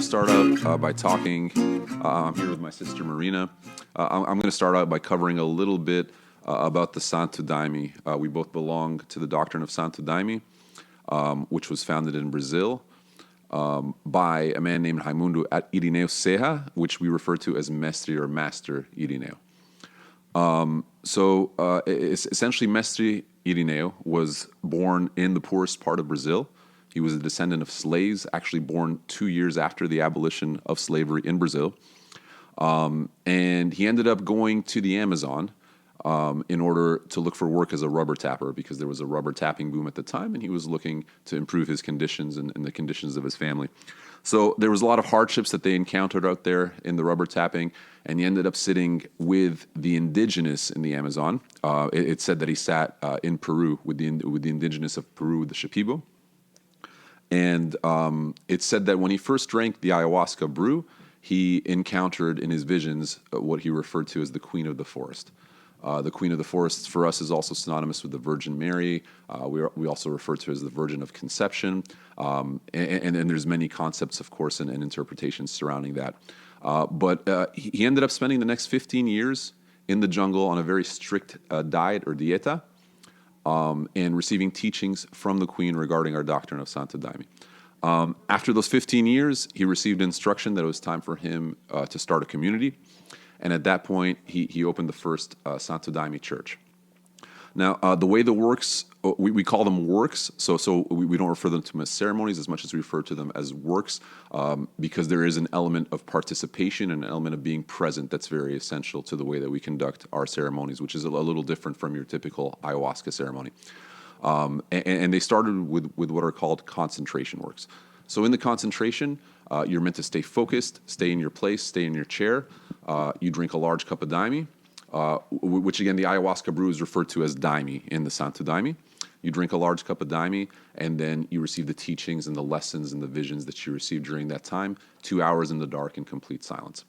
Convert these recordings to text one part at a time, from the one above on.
to start out by talking. I'm here with my sister Marina. I'm going to start out by covering a little bit about the Santo Daime. We both belong to the doctrine of Santo Daime, which was founded in Brazil by a man named Raimundo Irineu Serra, which we refer to as Mestre or Master Irineu. Essentially, Mestre Irineu was born in the poorest part of Brazil. He was a descendant of slaves, actually born 2 years after the abolition of slavery in Brazil. And he ended up going to the Amazon in order to look for work as a rubber tapper, because there was a rubber tapping boom at the time, and he was looking to improve his conditions and the conditions of his family. So there was a lot of hardships that they encountered out there in the rubber tapping, and he ended up sitting with the Indigenous in the Amazon. It's said that he sat in Peru with the Indigenous of Peru, the Shipibo. And it's said that when he first drank the Ayahuasca brew, he encountered in his visions what he referred to as the Queen of the Forest. The Queen of the Forest for us is also synonymous with the Virgin Mary. We also refer to her as the Virgin of Conception. And there's many concepts, of course, and interpretations surrounding that. But he ended up spending the next 15 years in the jungle on a very strict diet or dieta, and receiving teachings from the Queen regarding our doctrine of Santo Daime. After those 15 years, he received instruction that it was time for him to start a community. And at that point, he opened the first Santo Daime church. Now, the way the works, we call them works, so we don't refer to them as ceremonies as much as we refer to them as works, because there is an element of participation and an element of being present that's very essential to the way that we conduct our ceremonies, which is a little different from your typical ayahuasca ceremony. And they started with what are called concentration works. So in the concentration, you're meant to stay focused, stay in your place, stay in your chair. You drink a large cup of daime, which again, the ayahuasca brew is referred to as daime in the Santo Daime. You drink a large cup of daime, and then you receive the teachings and the lessons and the visions that you received during that time, 2 hours in the dark in complete silence.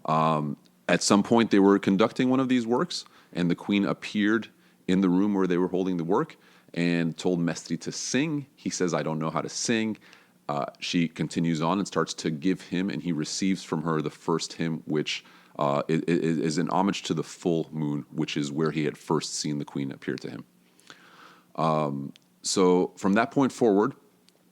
At some point, they were conducting one of these works, and the Queen appeared in the room where they were holding the work and told Mestre to sing. He says, "I don't know how to sing." She continues on and starts to give him, and he receives from her the first hymn, which is an homage to the full moon, which is where he had first seen the Queen appear to him. So from that point forward,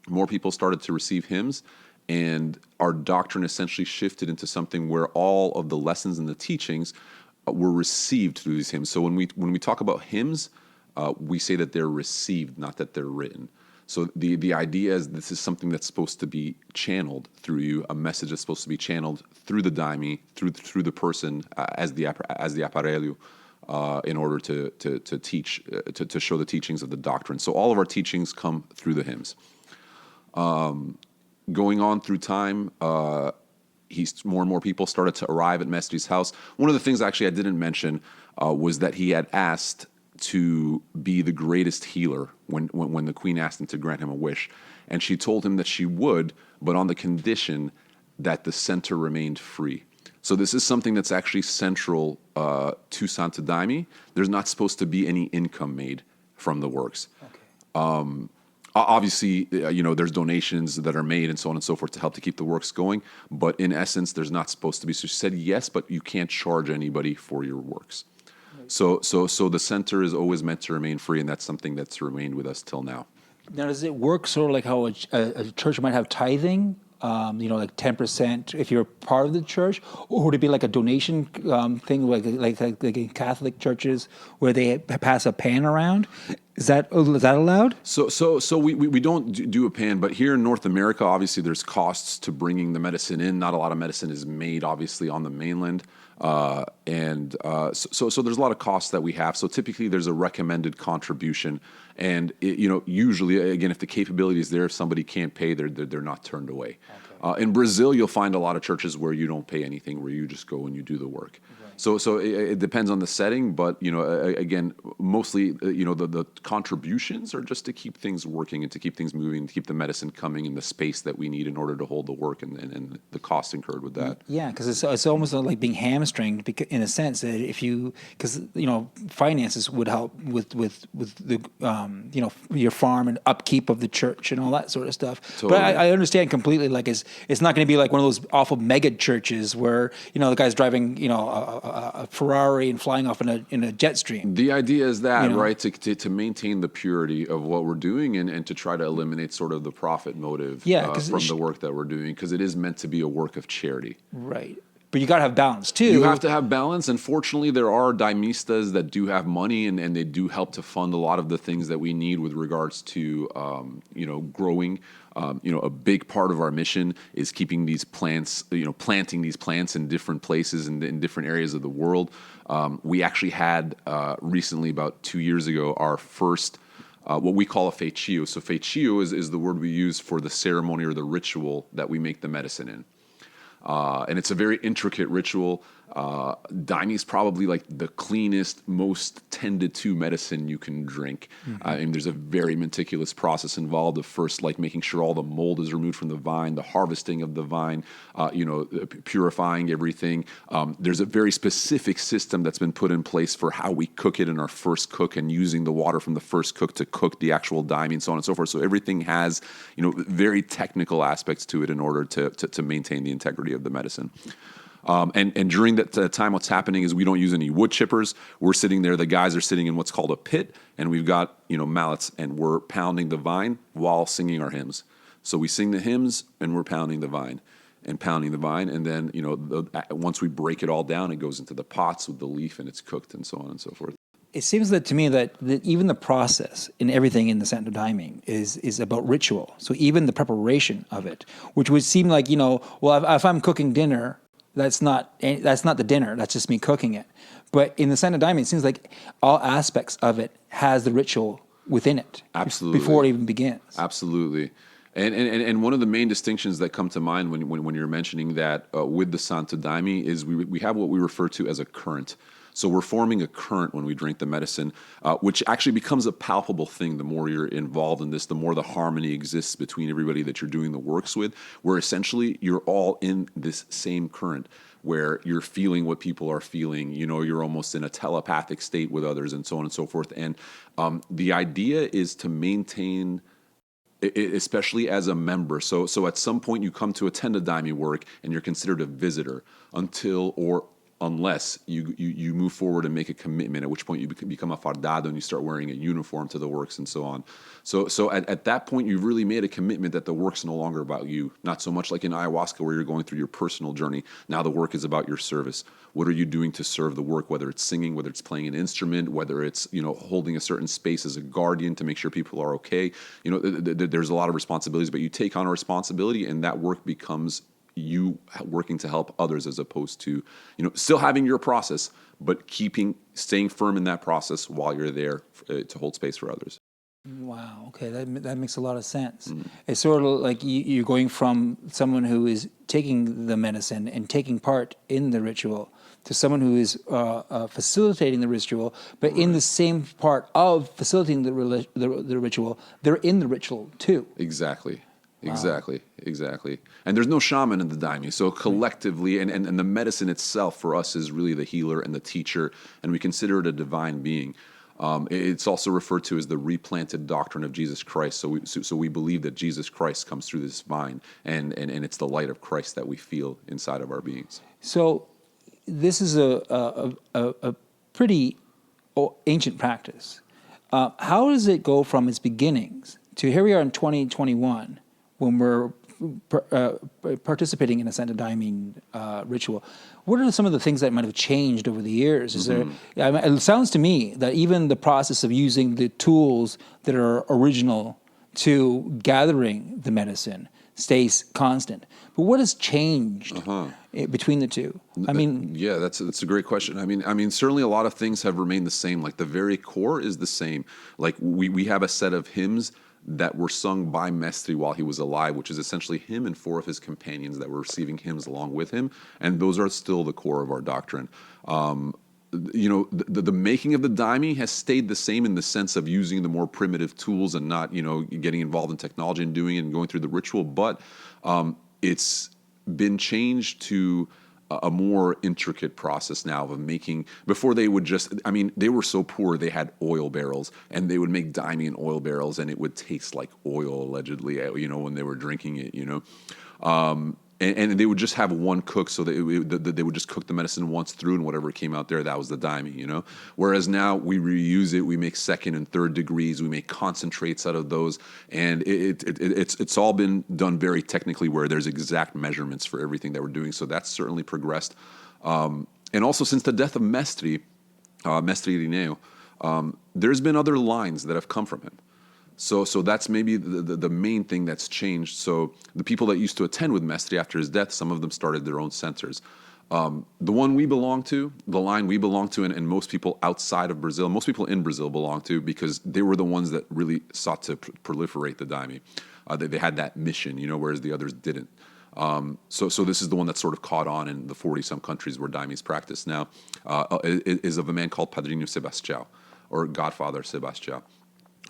more people started to receive hymns, and our doctrine essentially shifted into something where all of the lessons and the teachings were received through these hymns. So when we talk about hymns, we say that they're received, not that they're written. So the idea is this is something that's supposed to be channeled through you, a message that's supposed to be channeled through the daime, through the person as the apparelho, in order to teach, to show the teachings of the doctrine. So all of our teachings come through the hymns. Going on through time, more and more people started to arrive at Mestre's house. One of the things actually I didn't mention was that he had asked to be the greatest healer when the Queen asked him to grant him a wish. And she told him that she would, but on the condition that the center remained free. So this is something that's actually central to Santo Daime. There's not supposed to be any income made from the works. Okay. Obviously, there's donations that are made and so on and so forth to help to keep the works going. But in essence, there's not supposed to be. So she said yes, but you can't charge anybody for your works. So the center is always meant to remain free, and that's something that's remained with us till now. Now, does it work sort of like how a church might have tithing, like 10% if you're part of the church, or would it be like a donation thing, like in Catholic churches where they pass a pan around? Is that allowed? So we don't do a pan, but here in North America, obviously there's costs to bringing the medicine in. Not a lot of medicine is made, obviously, on the mainland. So there's a lot of costs that we have. So typically there's a recommended contribution, and usually, again, if the capability is there, if somebody can't pay, they're not turned away. Okay. In Brazil, you'll find a lot of churches where you don't pay anything, where you just go and you do the work. So it depends on the setting, but again, mostly the contributions are just to keep things working and to keep things moving, to keep the medicine coming in the space that we need in order to hold the work and the costs incurred with that. Yeah, because it's almost like being hamstringed in a sense that because finances would help with the your farm and upkeep of the church and all that sort of stuff. Totally. But I understand completely. Like it's not going to be like one of those awful mega churches where the guy's driving a Ferrari and flying off in a jet stream. The idea is that right to maintain the purity of what we're doing and to try to eliminate sort of the profit motive from the work that we're doing, because it is meant to be a work of charity. Right. But you got to have balance too. You have to have balance, and fortunately, there are daimistas that do have money, and they do help to fund a lot of the things that we need with regards to, growing. A big part of our mission is keeping these plants, planting these plants in different places and in different areas of the world. We actually had recently, about 2 years ago, our first. What we call a feitio. So feitio is the word we use for the ceremony or the ritual that we make the medicine in. And it's a very intricate ritual. Daime is probably like the cleanest, most tended to medicine you can drink. And there's a very meticulous process involved of first like making sure all the mold is removed from the vine, the harvesting of the vine, purifying everything. There's a very specific system that's been put in place for how we cook it in our first cook and using the water from the first cook to cook the actual daime and so on and so forth. So everything has, very technical aspects to it in order to maintain the integrity of the medicine. And during that time, what's happening is we don't use any wood chippers. We're sitting there. The guys are sitting in what's called a pit, and we've got mallets, and we're pounding the vine while singing our hymns. So we sing the hymns, and we're pounding the vine, and then once we break it all down, it goes into the pots with the leaf, and it's cooked, and so on and so forth. It seems that to me that even the process in everything in the Santo Daime is about ritual. So even the preparation of it, which would seem like if I'm cooking dinner. That's not the dinner. That's just me cooking it. But in the Santo Daime, it seems like all aspects of it has the ritual within it. Absolutely. Before it even begins. Absolutely. And one of the main distinctions that come to mind when you're mentioning that with the Santo Daime is we have what we refer to as a current. So we're forming a current when we drink the medicine, which actually becomes a palpable thing the more you're involved in this, the more the harmony exists between everybody that you're doing the works with, where essentially you're all in this same current, where you're feeling what people are feeling. You're almost in a telepathic state with others and so on and so forth. And the idea is to maintain, especially as a member. So at some point you come to attend a daime work and you're considered a visitor unless you move forward and make a commitment, at which point you become a fardado and you start wearing a uniform to the works and so on. So at that point, you've really made a commitment that the work's no longer about you. Not so much like in ayahuasca where you're going through your personal journey. Now the work is about your service. What are you doing to serve the work, whether it's singing, whether it's playing an instrument, whether it's holding a certain space as a guardian to make sure people are okay. There's a lot of responsibilities, but you take on a responsibility and that work becomes you working to help others as opposed to, still having your process, but staying firm in that process while you're there to hold space for others. Wow. Okay. That makes a lot of sense. It's sort of like you're going from someone who is taking the medicine and taking part in the ritual to someone who is facilitating the ritual, but in the same part of facilitating the ritual, they're in the ritual too. Exactly. Wow. Exactly. And there's no shaman in the daime. So collectively, and the medicine itself for us is really the healer and the teacher, and we consider it a divine being. It's also referred to as the replanted doctrine of Jesus Christ. So we believe that Jesus Christ comes through this vine, and it's the light of Christ that we feel inside of our beings. So this is a pretty ancient practice. How does it go from its beginnings to here we are in 2021 when we're participating in a Santo Daime ritual? What are some of the things that might have changed over the years? Is there? It sounds to me that even the process of using the tools that are original to gathering the medicine stays constant. But what has changed between the two? Yeah, that's a great question. I mean, certainly a lot of things have remained the same. Like the very core is the same. Like we have a set of hymns that were sung by Mestre while he was alive, which is essentially him and 4 of his companions that were receiving hymns along with him. And those are still the core of our doctrine. The making of the daime has stayed the same in the sense of using the more primitive tools and not, getting involved in technology and doing it and going through the ritual. But it's been changed to a more intricate process now of making. Before they would they were so poor, they had oil barrels, and they would make daime in oil barrels, and it would taste like oil, allegedly, when they were drinking it, and they would just have one cook, so they would just cook the medicine once through, and whatever came out there, that was the daime, Whereas now we reuse it, we make 2nd and 3rd degrees, we make concentrates out of those, and it's all been done very technically, where there's exact measurements for everything that we're doing. So that's certainly progressed. And also, since the death of Mestre Irineu, there's been other lines that have come from him. So that's maybe the main thing that's changed. So the people that used to attend with Mestre after his death, some of them started their own centers. The line we belong to, and most people outside of Brazil, most people in Brazil belong to, because they were the ones that really sought to proliferate the daime. They had that mission, whereas the others didn't. So this is the one that's sort of caught on in the 40-some countries where daime is practiced now, is of a man called Padrinho Sebastião, or Godfather Sebastião.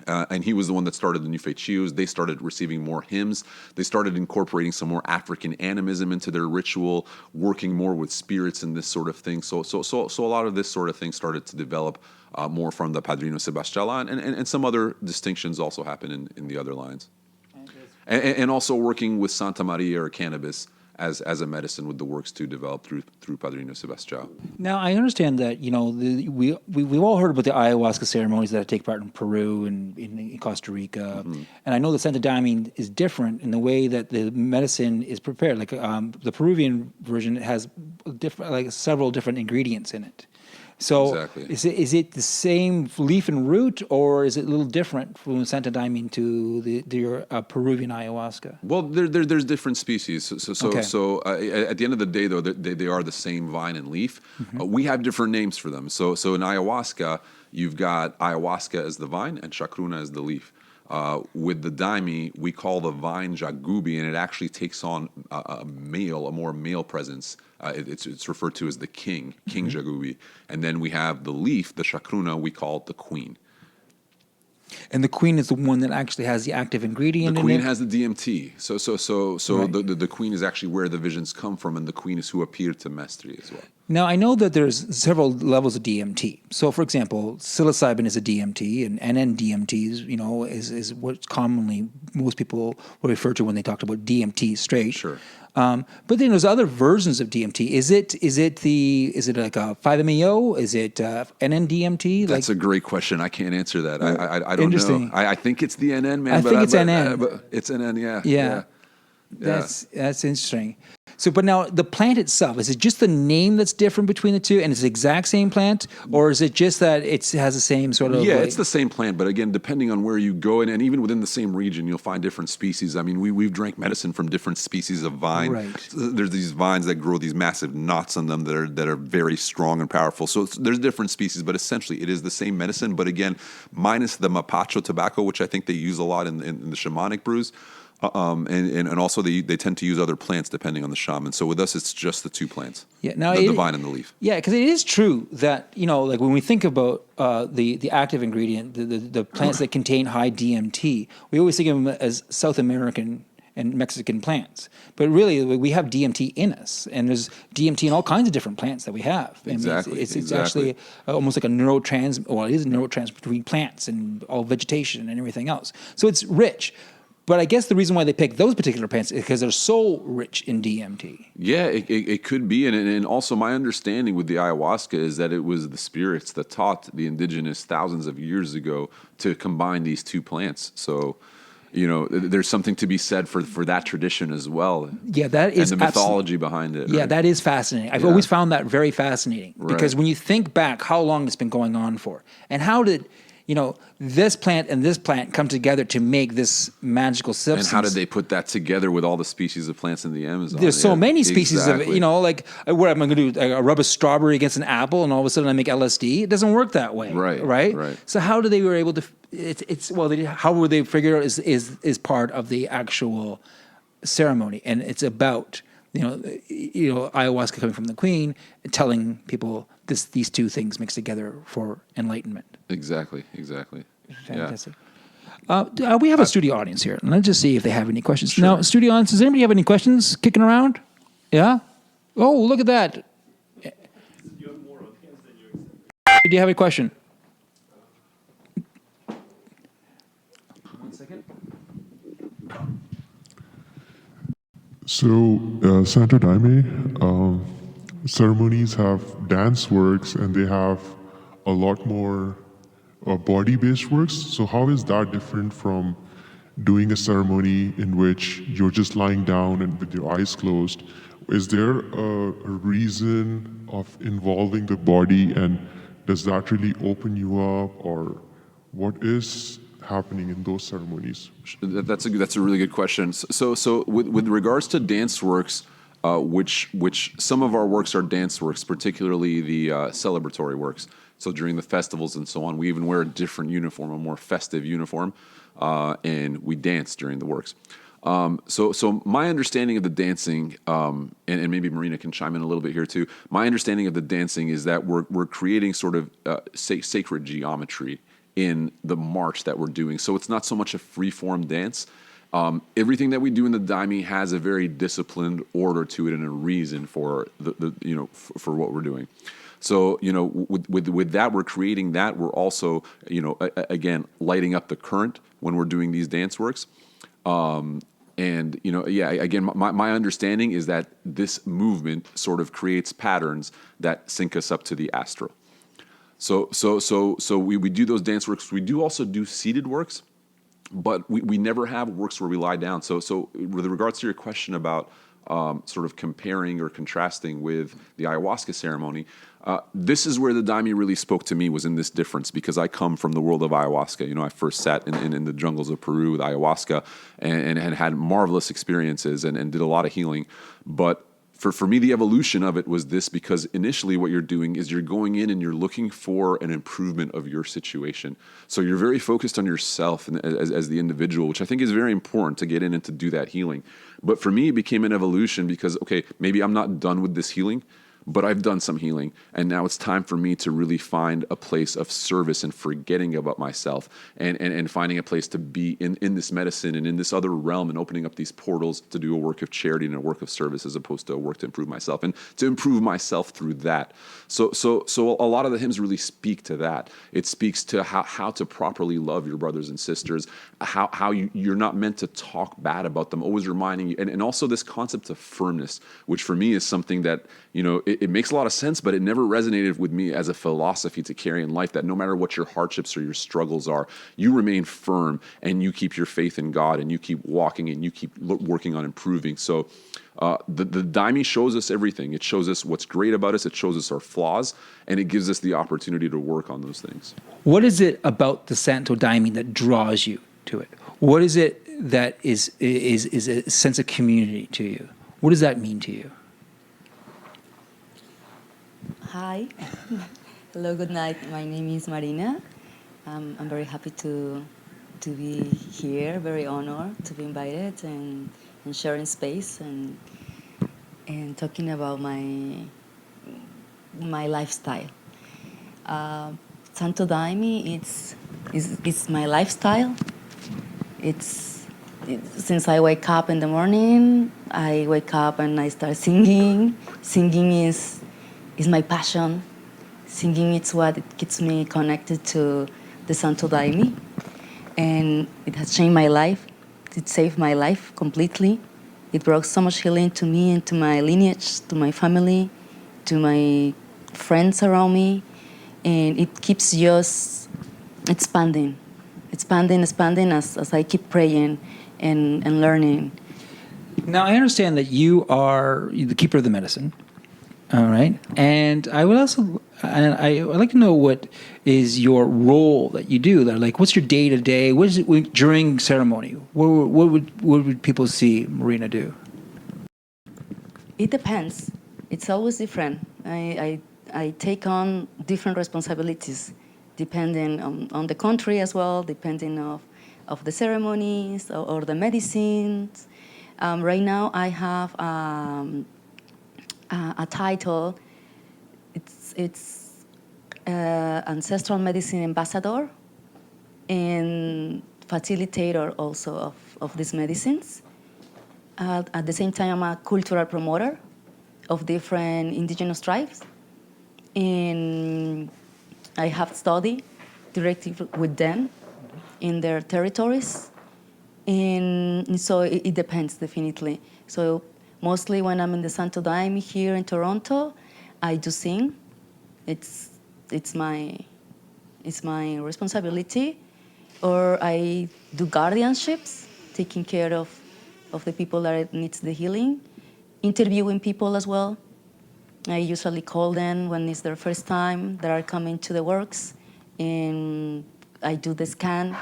And he was the one that started the New Feitios. They started receiving more hymns. They started incorporating some more African animism into their ritual, working more with spirits and this sort of thing. So a lot of this sort of thing started to develop more from the Padrinho Sebastião line, and some other distinctions also happen in the other lines. And also working with Santa Maria or cannabis as a medicine, with the works to develop through Padrinho Sebastião. Now, I understand that, we've all heard about the ayahuasca ceremonies that take part in Peru and in Costa Rica. Mm-hmm. And I know the Santo Daime is different in the way that the medicine is prepared. Like the Peruvian version has several different ingredients in it. So exactly. Is it the same leaf and root, or is it a little different from Santo Daime to your Peruvian ayahuasca? Well, there's different species. Okay. So at the end of the day, though, they are the same vine and leaf. Mm-hmm. We have different names for them. So in ayahuasca, you've got ayahuasca as the vine and chacruna as the leaf. With the daime, we call the vine jagubi, and it actually takes on a more male presence. It's referred to as the king mm-hmm. jagubi. And then we have the leaf, the chacruna, we call it the queen. And the queen is the one that actually has the active ingredient in it? The queen has the DMT. So Right. the queen is actually where the visions come from, and the queen is who appeared to Mestre as well. Now, I know that there's several levels of DMT. So, for example, psilocybin is a DMT, and NN-DMT is what commonly most people will refer to when they talk about DMT straight. Sure. But then there's other versions of DMT. Is it like a 5-MeO? Is it NN-DMT? That's a great question. I can't answer that. I don't Interesting. know. I think it's the NN, man. I think it's NN. But it's NN, yeah. Yeah. That's interesting. So, but now the plant itself, is it just the name that's different between the two, and it's the exact same plant, or is it just that it has the same sort of? Yeah, it's the same plant, but again, depending on where you go, and even within the same region, you'll find different species. I mean, we've drank medicine from different species of vine. Right. There's these vines that grow these massive knots on them that are very strong and powerful. So there's different species, but essentially it is the same medicine. But again, minus the mapacho tobacco, which I think they use a lot in the shamanic brews. And also they tend to use other plants depending on the shaman. So with us, it's just the two plants. Yeah, now the vine and the leaf. Yeah, because it is true that like when we think about the active ingredient, the plants that contain high DMT, we always think of them as South American and Mexican plants. But really, we have DMT in us, and there's DMT in all kinds of different plants that we have. Exactly. It's actually almost like it is a neurotransmitter between plants and all vegetation and everything else. So it's rich. But I guess the reason why they pick those particular plants is because they're so rich in DMT. Yeah, it could be. And also my understanding with the ayahuasca is that it was the spirits that taught the indigenous thousands of years ago to combine these two plants. So, there's something to be said for that tradition as well. Yeah, that is and the mythology behind it. Yeah, right? that is fascinating. I've always found that very fascinating. Right. Because when you think back how long it's been going on for, and how did this plant and this plant come together to make this magical substance. And how did they put that together with all the species of plants in the Amazon? There's so many species of exactly. like what am I going to do? I rub a strawberry against an apple and all of a sudden I make LSD? It doesn't work that way. Right. So how do they were able to it's well, how they figure it is part of the actual ceremony, and it's about ayahuasca coming from the queen, telling people these two things mixed together for enlightenment. Exactly. Fantastic. We have a studio audience here. Let's just see if they have any questions. Sure. Now, studio audience, does anybody have any questions kicking around? Yeah? Oh, look at that. You have more hands than you accept. Do you have a question? 1 second. So, Santo Daime, ceremonies have dance works and they have a lot more body-based works. So how is that different from doing a ceremony in which you're just lying down and with your eyes closed? Is there a reason of involving the body, and does that really open you up, or what is happening in those ceremonies? That's a really good question. So with regards to dance works, which some of our works are dance works, particularly the celebratory works. So during the festivals and so on, we even wear a different uniform, a more festive uniform, and we dance during the works. So my understanding of the dancing, and maybe Marina can chime in a little bit here too. My understanding of the dancing is that we're creating sort of sacred geometry in the march that we're doing. So it's not so much a free-form dance. Everything that we do in the Daime has a very disciplined order to it and a reason for for what we're doing. So, with that, we're creating that. We're also, again, lighting up the current when we're doing these dance works. Again, my understanding is that this movement sort of creates patterns that sync us up to the astral. So we do those dance works. We do also do seated works, but we never have works where we lie down. So with regards to your question about sort of comparing or contrasting with the ayahuasca ceremony, this is where the Daime really spoke to me, was in this difference, because I come from the world of ayahuasca. I first sat in the jungles of Peru with ayahuasca and had marvelous experiences and did a lot of healing. But for me, the evolution of it was this, because initially what you're doing is you're going in and you're looking for an improvement of your situation. So you're very focused on yourself and as the individual, which I think is very important to get in and to do that healing. But for me, it became an evolution because, okay, maybe I'm not done with this healing, but I've done some healing, and now it's time for me to really find a place of service and forgetting about myself and finding a place to be in this medicine and in this other realm and opening up these portals to do a work of charity and a work of service as opposed to a work to improve myself and to improve myself through that. So a lot of the hymns really speak to that. It speaks to how to properly love your brothers and sisters, how you're not meant to talk bad about them, always reminding you, and also this concept of firmness, which for me is something that, it makes a lot of sense, but it never resonated with me as a philosophy to carry in life, that no matter what your hardships or your struggles are, you remain firm and you keep your faith in God and you keep walking and you keep working on improving. So the Daime shows us everything. It shows us what's great about us. It shows us our flaws, and it gives us the opportunity to work on those things. What is it about the Santo Daime that draws you to it? What is it that is a sense of community to you? What does that mean to you? Hi. Hello, good night. My name is Marina. I'm very happy to be here, very honored to be invited and sharing space and talking about my lifestyle. Santo Daime, it's my lifestyle. Since I wake up in the morning, I wake up and I start singing. Singing is my passion. Singing is what it keeps me connected to the Santo Daime, and it has changed my life. It saved my life completely. It brought so much healing to me and to my lineage, to my family, to my friends around me, and it keeps just expanding as I keep praying and learning. Now, I understand that you are the keeper of the medicine. All right, and I would I'd like to know what is your role that you do. Like, what's your day to day? What is it during ceremony? What would people see Marina do? It depends. It's always different. I take on different responsibilities, depending on the country as well, depending of the ceremonies or the medicines. Right now I have a title. It's ancestral medicine ambassador and facilitator also of these medicines. At the same time, I'm a cultural promoter of different indigenous tribes. And I have studied directly with them in their territories. And so it depends, definitely. So mostly when I'm in the Santo Daime here in Toronto, I do sing. It's my responsibility. Or I do guardianships, taking care of the people that needs the healing, interviewing people as well. I usually call them when it's their first time that are coming to the works, and I do the scan.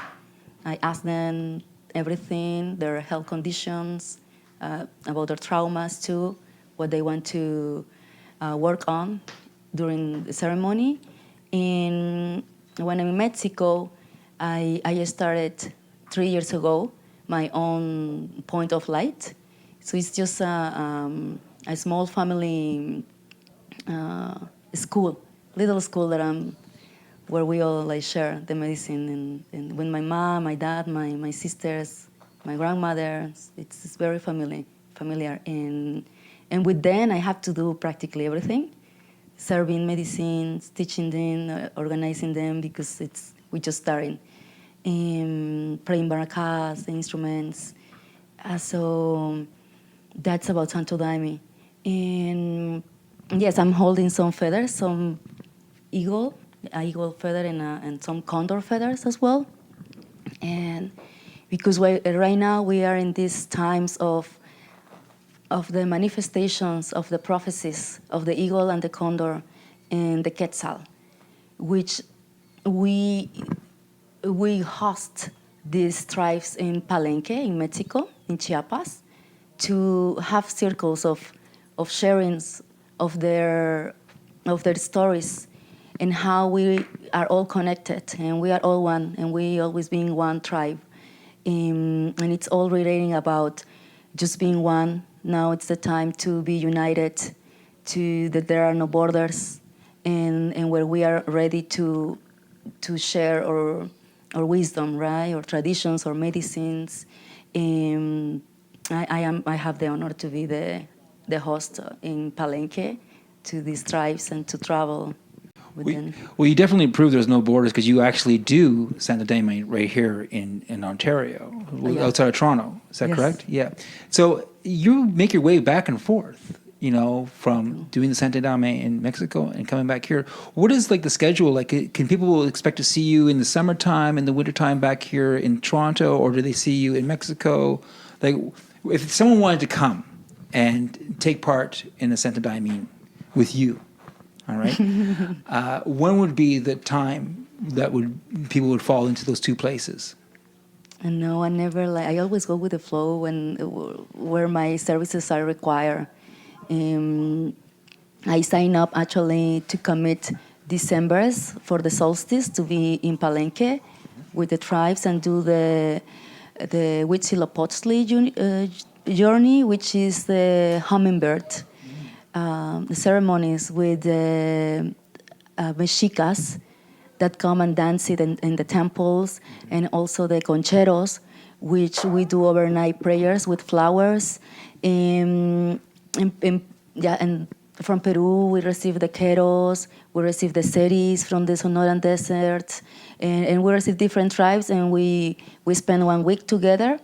I ask them everything, their health conditions, about their traumas too, what they want to work on during the ceremony. And when I'm in Mexico, I started 3 years ago my own point of light. So it's just a small family school, little school that where we all like share the medicine, and with my mom, my dad, my sisters, my grandmother. It's very familiar, and with them I have to do practically everything, serving medicines, teaching them, organizing them, because we just starting, playing baracas, the instruments. So that's about Santo Daime. And yes, I'm holding some feathers, some eagle feather, and some condor feathers as well. And because right now we are in these times of the manifestations of the prophecies of the eagle and the condor and the quetzal, which we host these tribes in Palenque, in Mexico, in Chiapas, to have circles of sharings of their stories, and how we are all connected, and we are all one, and we always being one tribe. And it's all relating about just being one. Now it's the time to be united, to that there are no borders, and where we are ready to share our wisdom, right, or traditions or medicines. I have the honor to be the host in Palenque to these tribes and to travel with them. Well, you definitely prove there's no borders, because you actually do Santo Daime right here in Ontario, outside of Toronto. Is that correct? Yeah. So you make your way back and forth, from doing the Santo Daime in Mexico and coming back here. What is like the schedule? Like, can people expect to see you in the summertime, in the wintertime back here in Toronto, or do they see you in Mexico? Like, if someone wanted to come and take part in the Santo Daime with you, all right, when would be the time that people would fall into those two places? No, I never I always go with the flow where my services are required. I sign up actually to commit December's for the solstice to be in Palenque with the tribes and do the Huitzilopochtli journey, which is the hummingbird, the ceremonies with the mexicas that come and dance it in the temples, and also the concheros, which we do overnight prayers with flowers. And from Peru, we receive the queros, we receive the seris from the Sonoran Desert, and we receive different tribes, and we spend 1 week together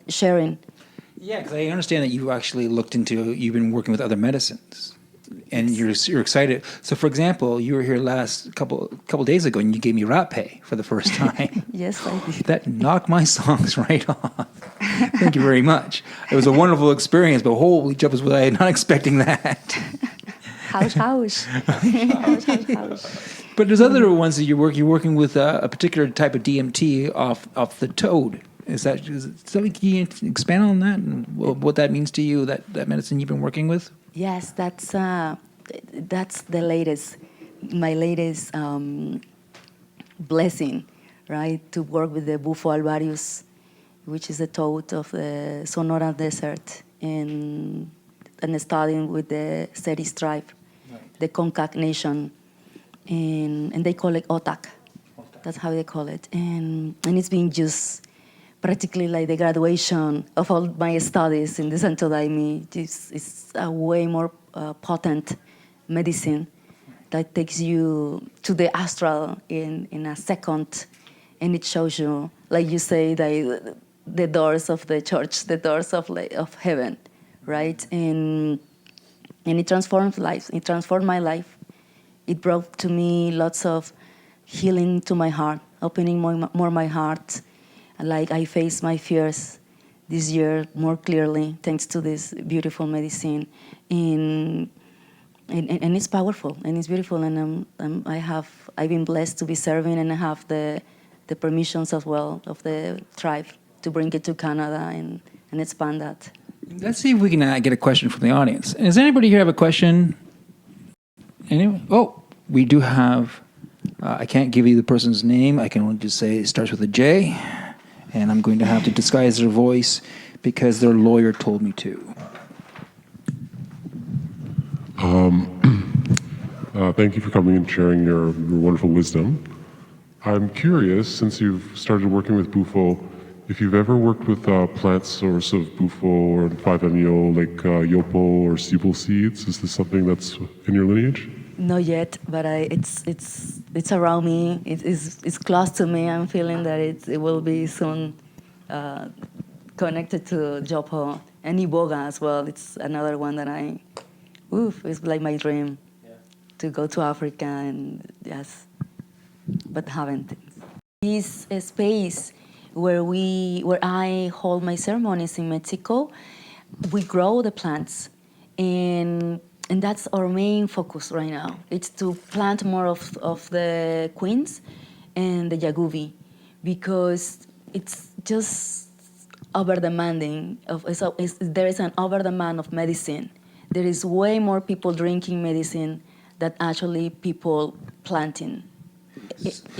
sharing. Yeah, because I understand that you've been working with other medicines, and you're excited. So, for example, you were here last couple days ago, and you gave me rape for the first time. Yes, I did. That knocked my songs right off. Thank you very much. It was a wonderful experience, but holy jumpers, was I not expecting that. House. But there's other ones that you're working with a particular type of DMT off the toad. Is something, can you expand on that and what that means to you, that medicine you've been working with? Yes, that's the latest, my latest blessing, right? To work with the Bufo alvarius, which is the toad of the Sonora Desert, and studying with the Seri tribe, the Contact nation, and they call it Otak. That's how they call it. And it's being used practically like the graduation of all my studies in the Santo Daime. It's a way more potent medicine that takes you to the astral in a second, and it shows you, like you say, the doors of the church, the doors of heaven, right? And it transforms lives. It transformed my life. It brought to me lots of healing to my heart, opening more my heart. Like I face my fears this year more clearly thanks to this beautiful medicine. And it's powerful and it's beautiful. And I've been blessed to be serving, and I have the permissions as well of the tribe to bring it to Canada and expand that. Let's see if we can get a question from the audience. Does anybody here have a question? Anyone? Oh, we do have. I can't give you the person's name. I can only just say it starts with a J, and I'm going to have to disguise their voice because their lawyer told me to. Thank you for coming and sharing your wonderful wisdom. I'm curious, since you've started working with Bufo, if you've ever worked with plant source of Bufo or 5-MeO, like yopo or sebel seeds. Is this something that's in your lineage? Not yet, but it's around me. It's close to me. I'm feeling that it will be soon connected to Jopo and Iboga as well. It's another one that it's like my dream to go to Africa, and yes, but haven't. This space where I hold my ceremonies in Mexico, we grow the plants, and that's our main focus right now. It's to plant more of the queens and the jaguvi, because it's just over-demanding. There is an over-demand of medicine. There is way more people drinking medicine than actually people planting.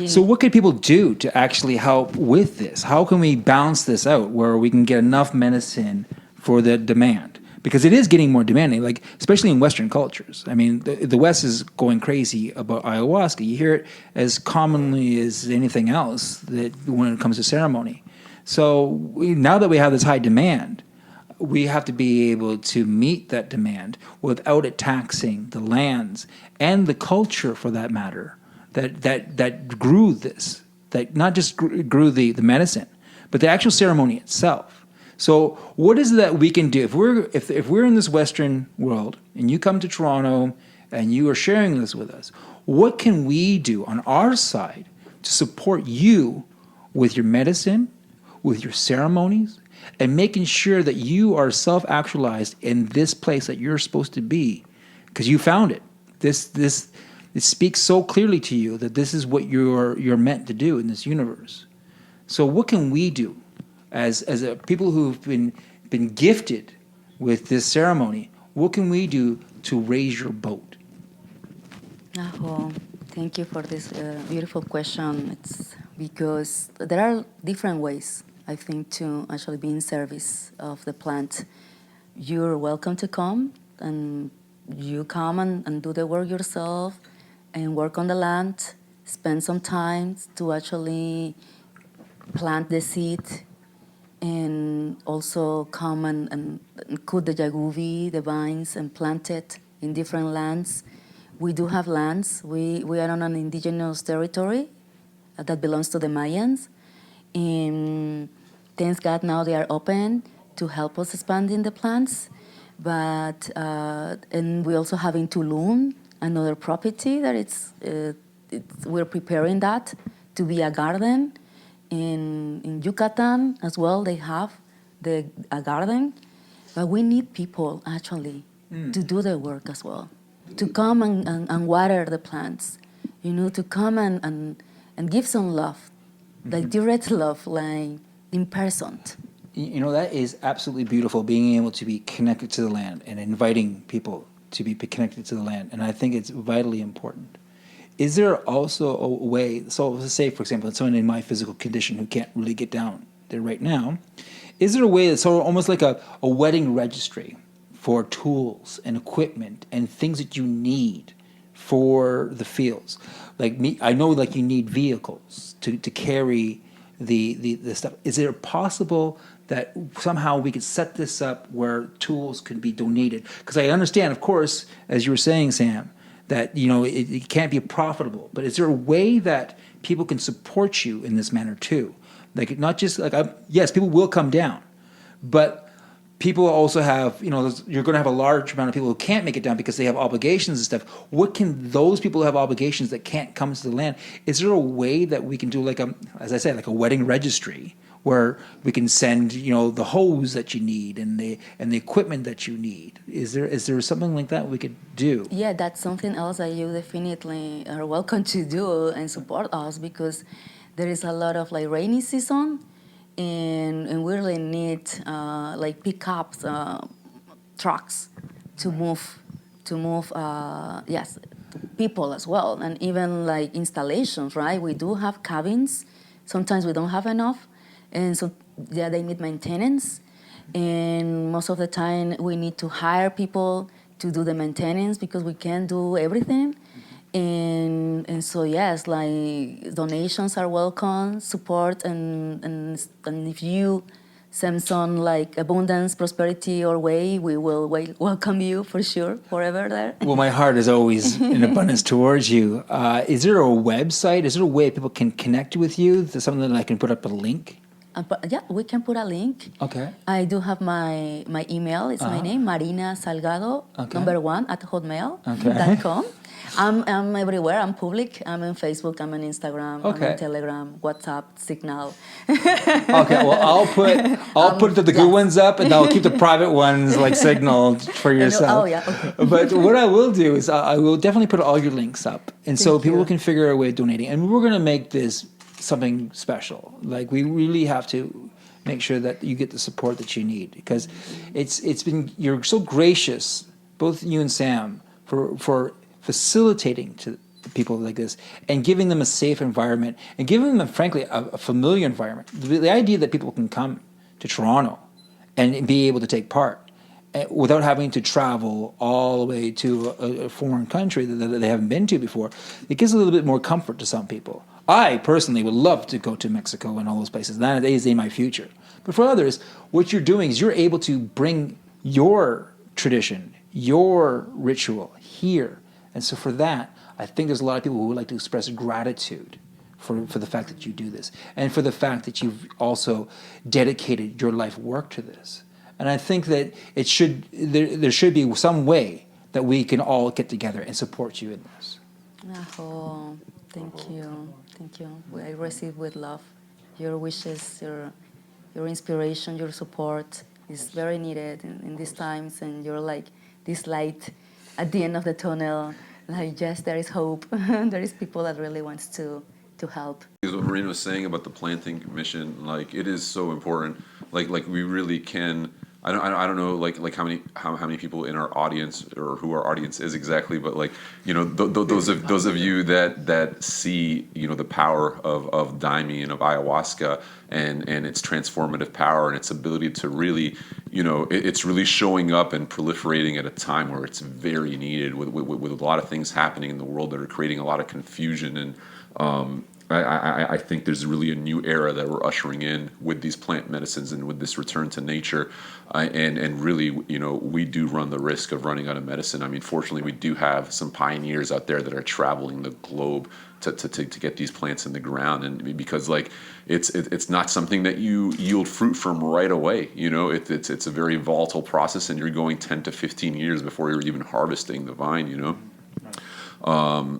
So what can people do to actually help with this? How can we balance this out where we can get enough medicine for the demand? Because it is getting more demanding, like especially in Western cultures. I mean, the West is going crazy about ayahuasca. You hear it as commonly as anything else when it comes to ceremony. So now that we have this high demand, we have to be able to meet that demand without it taxing the lands and the culture, for that matter, that grew this, that not just grew the medicine, but the actual ceremony itself. So what is it that we can do if we're in this Western world and you come to Toronto and you are sharing this with us? What can we do on our side to support you with your medicine, with your ceremonies, and making sure that you are self-actualized in this place that you're supposed to be, because you found it. It speaks so clearly to you that this is what you're meant to do in this universe. So what can we do as people who've been gifted with this ceremony? What can we do to raise your boat? Well, thank you for this beautiful question. It's because there are different ways, I think, to actually be in service of the plant. You're welcome to come, and you come and do the work yourself and work on the land, spend some time to actually plant the seed, and also come and cut the jaguvi, the vines, and plant it in different lands. We do have lands. We are on an indigenous territory that belongs to the Mayans. And thanks God now they are open to help us expanding the plants. But and we also have in Tulum another property that we're preparing that to be a garden. In Yucatan as well, they have a garden. But we need people actually to do the work as well, to come and water the plants, to come and give some love, like direct love, like in person. That is absolutely beautiful, being able to be connected to the land and inviting people to be connected to the land. And I think it's vitally important. is there also a way, so let's say, for example, someone in my physical condition who can't really get down there right now, is there a way that's sort of almost like a wedding registry for tools and equipment and things that you need for the fields? Like me, I know like you need vehicles to carry the stuff. Is it possible that somehow we could set this up where tools could be donated? Because I understand, of course, as you were saying, Sam, that it can't be profitable. But is there a way that people can support you in this manner too? Like not just like yes, people will come down, but people also have you're going to have a large amount of people who can't make it down because they have obligations and stuff. What can those people who have obligations that can't come to the land? Is there a way that we can do like as I said, like a wedding registry where we can send the hose that you need and the equipment that you need? Is there something like that we could do? Yeah, that's something else that you definitely are welcome to do and support us, because there is a lot of like rainy season, and we really need like pickups, trucks to move yes, people as well, and even like installations, right? We do have cabins. Sometimes we don't have enough, and so yeah, they need maintenance, and most of the time we need to hire people to do the maintenance because we can't do everything. And so yes, like donations are welcome, support, and if you send some like abundance, prosperity our way, we will welcome you for sure, forever there. Well, my heart is always in abundance towards you. Is there a website? Is there a way people can connect with you? Is there something that I can put up a link? But yeah, we can put a link. Okay. I do have my email. It's my name, Marina Salgado, #1 @hotmail.com. I'm everywhere. I'm public. I'm on Facebook. I'm on Instagram. Okay. I'm on Telegram, WhatsApp, Signal. Okay. Well, I'll put the good ones up, and I'll keep the private ones like Signal for yourself. Oh yeah. Okay. But what I will do is I will definitely put all your links up, and so Thank people you. can figure out a way of donating. And we're going to make this something special. Like we really have to make sure that you get the support that you need, because you're so gracious, both you and Sam, for facilitating to people like this and giving them a safe environment and giving them, frankly, a familiar environment. The idea that people can come to Toronto and be able to take part without having to travel all the way to a foreign country that they haven't been to before, it gives a little bit more comfort to some people. I personally would love to go to Mexico and all those places. That is in my future. But for others, what you're doing is you're able to bring your tradition, your ritual here. And so for that, I think there's a lot of people who would like to express gratitude for the fact that you do this, and for the fact that you've also dedicated your life work to this. And I think that there should be some way that we can all get together and support you in this. Oh, thank you. Thank you. I receive with love your wishes, your inspiration, your support is very needed in these times, and you're like this light at the end of the tunnel. Like, yes, there is hope. There is people that really wants to help. Because what Marina was saying about the planting mission, like it is so important. Like we really can. I don't know like how many people in our audience or who our audience is exactly, but like those of you that see the power of Daime and of ayahuasca and its transformative power and its ability to really it's really showing up and proliferating at a time where it's very needed with a lot of things happening in the world that are creating a lot of confusion. And I think there's really a new era that we're ushering in with these plant medicines and with this return to nature, and really, we do run the risk of running out of medicine. I mean, fortunately, we do have some pioneers out there that are traveling the globe to get these plants in the ground, and because like it's not something that you yield fruit from right away. It's a very volatile process, and you're going 10 to 15 years before you're even harvesting the vine.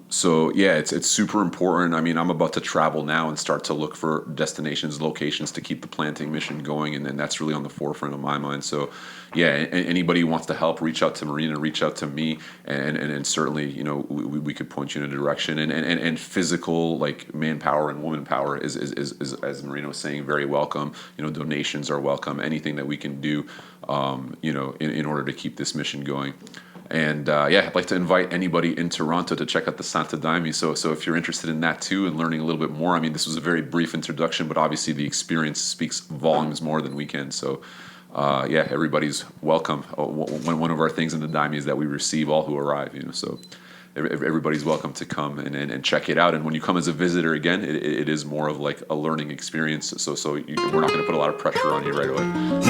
So yeah, it's super important. I mean, I'm about to travel now and start to look for destinations, locations to keep the planting mission going, and then that's really on the forefront of my mind. So yeah, anybody who wants to help, reach out to Marina, reach out to me, and certainly we could point you in a direction. And physical like manpower and woman power is as Marina was saying, very welcome. Donations are welcome. Anything that we can do, in order to keep this mission going. And yeah, I'd like to invite anybody in Toronto to check out the Santo Daime. So if you're interested in that too and learning a little bit more, I mean, this was a very brief introduction, but obviously the experience speaks volumes more than we can. So yeah, everybody's welcome. One of our things in the Daime is that we receive all who arrive, so everybody's welcome to come and check it out. And when you come as a visitor, again, it is more of like a learning experience. So we're not going to put a lot of pressure on you right away.